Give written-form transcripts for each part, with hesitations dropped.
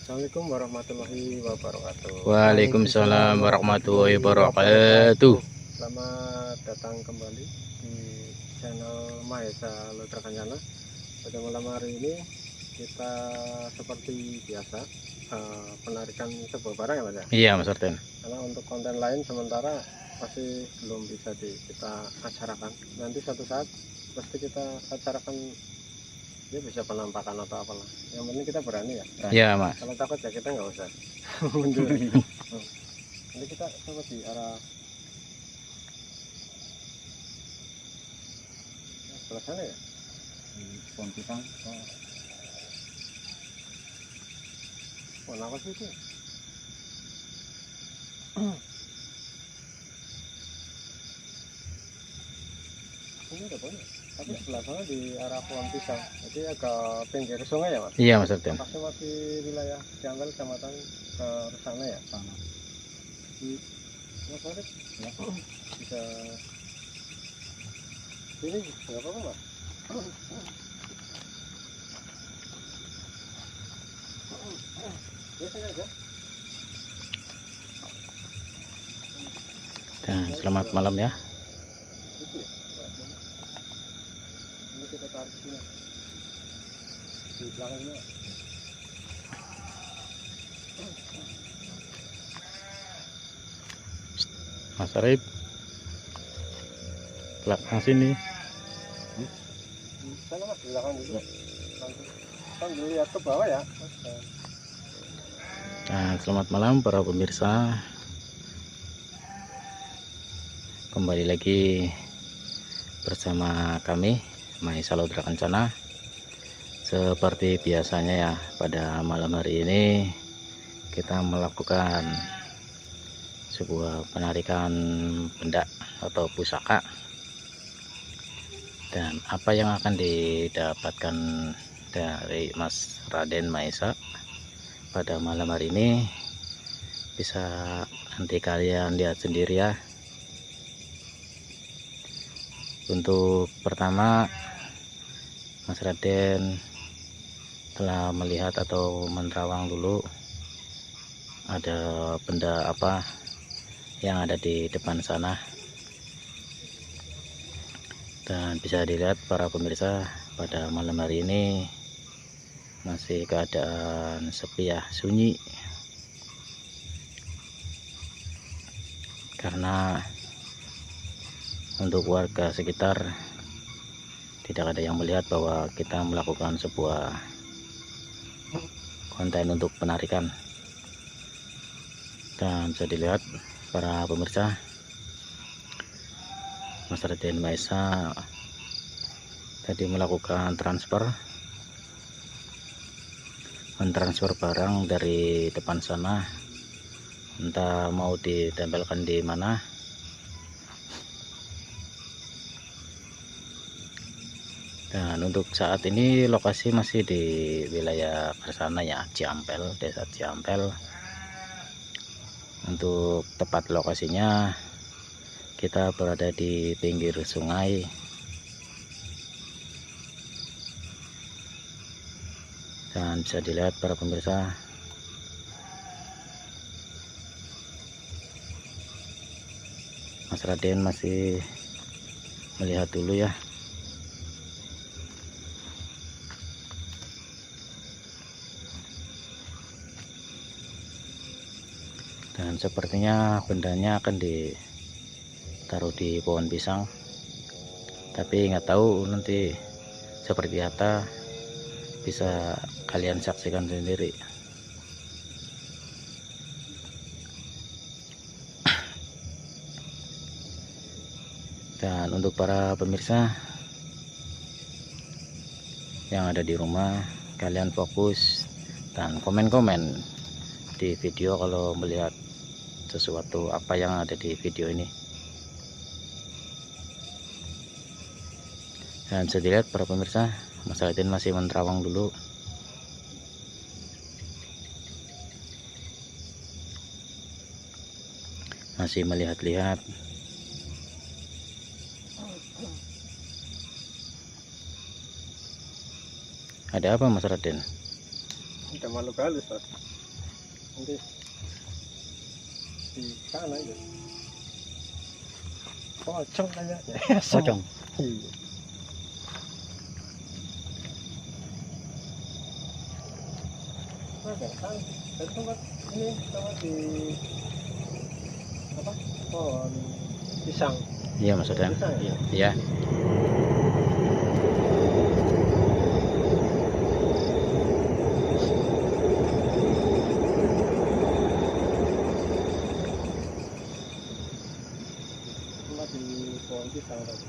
Assalamualaikum warahmatullahi wabarakatuh. Waalaikumsalam warahmatullahi wabarakatuh. Selamat datang kembali di channel Mahesa Lotra Kencana. Pada malam hari ini kita seperti biasa penarikan sebuah barang ya Mas ya? Iya Mas Arten. Karena untuk konten lain sementara masih belum bisa kita acarakan. Nanti suatu saat pasti kita acarakan, dia bisa penampakan atau apalah. Yang penting kita berani ya. Iya Mas. Kalau takut ya kita nggak usah mundur. Nanti kita coba di arah sebelah sana ya. Pohon pisang. Pohon apa sih itu? Ini ada pohon, tapi sebelah sana di arah pohon pisang. Jadi agak pinggir sungai ya Mas. Iya Mas Arten. Pasti masih wilayah Ciampel, Kecamatan ke sana ya. Sana. Di Mas Arif ya, bisa ini nggak apa-apa Mas. Biasanya aja. Dan selamat malam ya. Itu ya. Ini kita tarik sini. Di belakangnya. Mas Arif. Belakang sini. Sana Mas, di belakang dulu. Nanti sambil lihat ke bawah ya. Dan selamat malam para pemirsa. Kembali lagi bersama kami Mahesa Lotra Kencana. Seperti biasanya ya, pada malam hari ini kita melakukan sebuah penarikan benda atau pusaka. Dan apa yang akan didapatkan dari Mas Raden Mahesa pada malam hari ini bisa nanti kalian lihat sendiri ya. Untuk pertama, Mas Raden telah melihat atau menerawang dulu ada benda apa yang ada di depan sana. Dan bisa dilihat para pemirsa, pada malam hari ini masih keadaan sepi ya, sunyi, karena untuk warga sekitar tidak ada yang melihat bahwa kita melakukan sebuah konten untuk penarikan. Dan bisa dilihat para pemirsa, Mas Raden Mahesa tadi melakukan mentransfer barang dari depan sana, entah mau ditempelkan di mana. Dan untuk saat ini lokasi masih di wilayah Kersana ya, Ciampel, desa Ciampel. Untuk tepat lokasinya kita berada di pinggir sungai. Dan bisa dilihat para pemirsa, Mas Raden masih melihat dulu ya. Dan sepertinya bendanya akan ditaruh di pohon pisang, tapi nggak tahu nanti seperti apa, bisa kalian saksikan sendiri. Dan untuk para pemirsa yang ada di rumah, kalian fokus dan komen-komen di video kalau melihat sesuatu apa yang ada di video ini. Dan bisa dilihat para pemirsa, Mas Raden masih menerawang dulu. Masih melihat-lihat. Ada apa Mas Raden? Ada makhluk halus Mas. nanti di sana aja pocong kayaknya. Pocong. Iya. Ada kan dari tempat ini tempat di apa pohon pisang. Iya Mas Raden. Pisang ya? Iya. Tempat di pohon pisang tadi.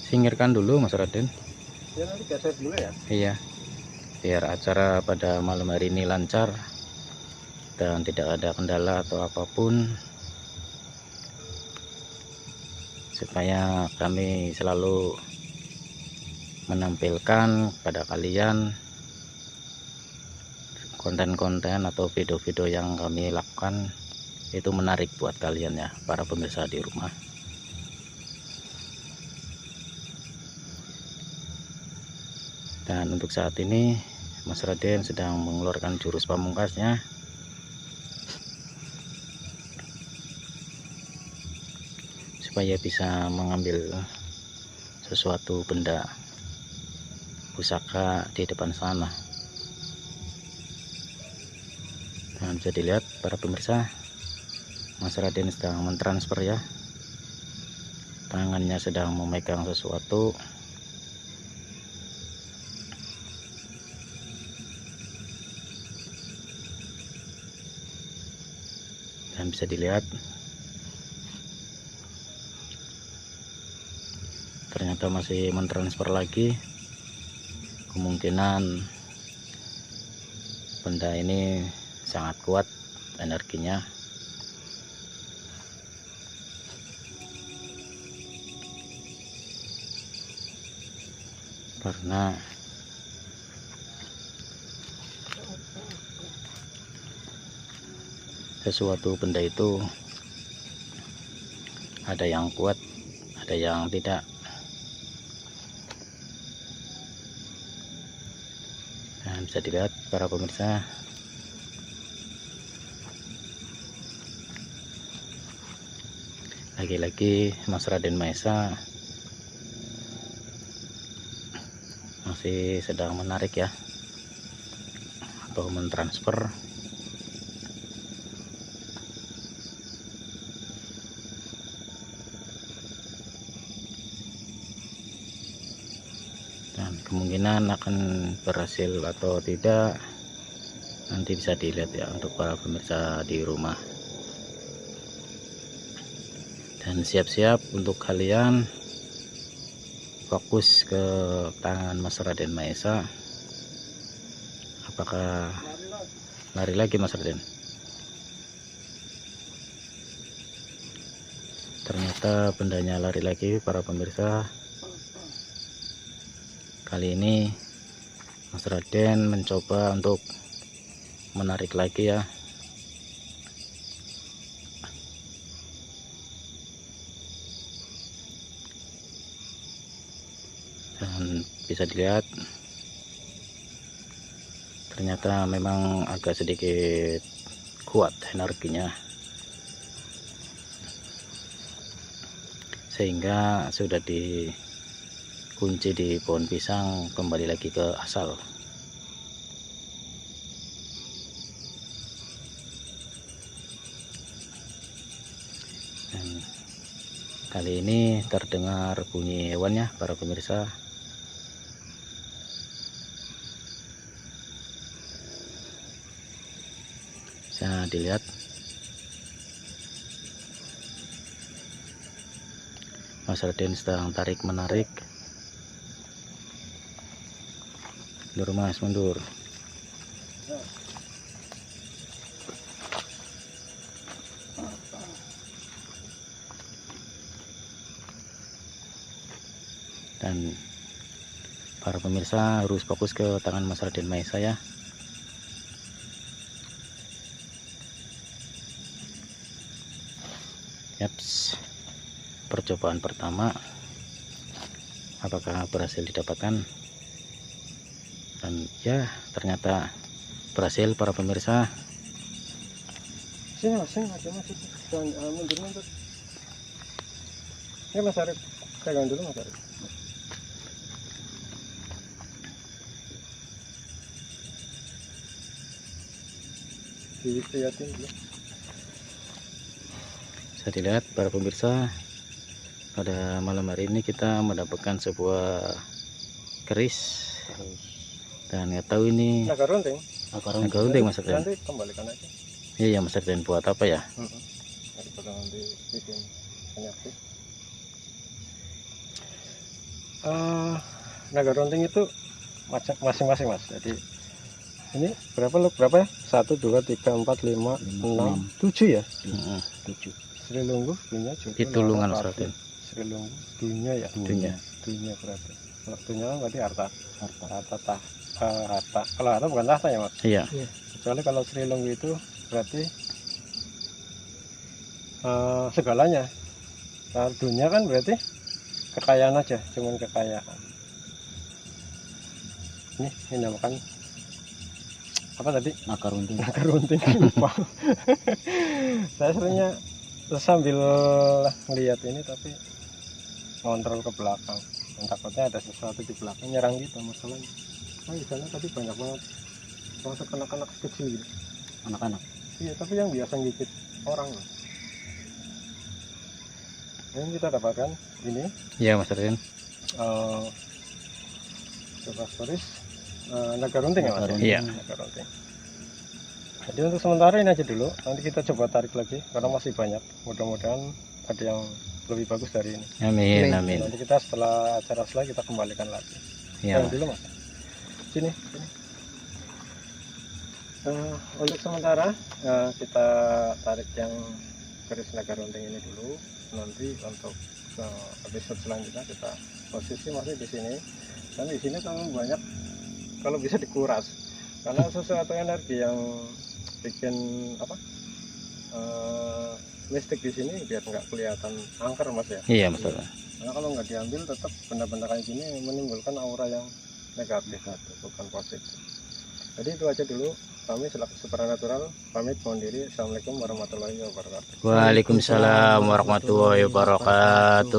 Singkirkan dulu Mas Raden. Ya nanti geser dulu ya. Iya. Biar acara pada malam hari ini lancar dan tidak ada kendala atau apapun, supaya kami selalu menampilkan pada kalian konten-konten atau video-video yang kami lakukan itu menarik buat kalian ya, para pemirsa di rumah. Dan untuk saat ini Mas Raden sedang mengeluarkan jurus pamungkasnya supaya bisa mengambil sesuatu benda pusaka di depan sana. Dan bisa dilihat para pemirsa, Mas Raden sedang mentransfer ya, tangannya sedang memegang sesuatu. Dan bisa dilihat ternyata masih mentransfer lagi. Kemungkinan benda ini sangat kuat energinya, karena sesuatu benda itu ada yang kuat, ada yang tidak. Dan bisa dilihat para pemirsa, lagi-lagi Mas Raden Maesa masih sedang menarik ya, atau mentransfer. Dan kemungkinan akan berhasil atau tidak nanti bisa dilihat ya untuk para pemirsa di rumah. Dan siap-siap untuk kalian fokus ke tangan Mas Raden Maesa. Apakah lari lagi Mas Raden? Ternyata bendanya lari lagi para pemirsa. Kali ini Mas Raden mencoba untuk menarik lagi ya. Dan bisa dilihat ternyata memang agak sedikit kuat energinya, sehingga sudah dikunci di pohon pisang kembali lagi ke asal. Dan kali ini terdengar bunyi hewannya para pemirsa. Bisa dilihat Mas Raden sedang tarik menarik. Mundur Mas, mundur. Dan para pemirsa harus fokus ke tangan Mas Raden Maesa ya. Yaps, percobaan pertama apakah berhasil didapatkan? Dan ya ternyata berhasil para pemirsa. Sini mas, sini aja mas, jangan mundur. Ini Mas Arif, pegang dulu Mas Arif. Dilihatin dulu. Bisa dilihat para pemirsa, pada malam hari ini kita mendapatkan sebuah keris, dan nggak tahu ini Naga runting. naga runting Mas Arden. Nanti kembalikan aja. Iya Mas Arden, buat apa ya? Daripada nanti bikin penyakit. Naga runting itu masing-masing Mas. Jadi ini berapa ya? 1, 2, 3, 4, 5, 6, 7 ya? 7. Sri Lungguh, Dunya, Jodoh, Pitulungan Mas Lapa, Arden. Sri Lungguh, Dunya ya? Dunya. Dunya berarti. Kalau Dunya kan berarti harta. Harta. Kalau harta bukan tahta ya Mas? Iya. Kecuali kalau Sri Lungguh itu berarti segalanya. Kalau dunia kan berarti kekayaan aja, cuman kekayaan. Ini dinamakan apa tadi? Naga runting. Naga runting. Lupa. Saya seringnya sambil melihat ini tapi ngontrol ke belakang. Dan takutnya ada sesuatu di belakang nyerang kita masalahnya. Di sana tadi banyak banget termasuk anak-anak kecil gitu. Anak-anak. Iya, tapi yang biasa gigit orang loh. Yang kita dapatkan ini Iya Mas Arden. coba stories naga runting ya Mas? Iya. Naga runting. Jadi untuk sementara ini aja dulu. Nanti kita coba tarik lagi karena masih banyak. Mudah-mudahan ada yang lebih bagus dari ini. Amin, amin. Nanti kita setelah acara selesai kita kembalikan lagi. Iya. Yang dulu Mas. Sini. Untuk sementara kita tarik yang keris naga runting ini dulu. Nanti untuk episode selanjutnya kita posisi masih di sini. Dan di sini kalau banyak, kalau bisa dikuras. Karena sesuatu energi yang bikin mistik di sini biar nggak kelihatan angker Mas ya. Iya Mas Arden. Karena kalau nggak diambil tetap benda-benda kayak gini menimbulkan aura yang negatif, bukan positif. Jadi itu aja dulu. Kami selaku Supernatural pamit mohon diri. Assalamualaikum warahmatullahi wabarakatuh. Waalaikumsalam warahmatullahi wabarakatuh.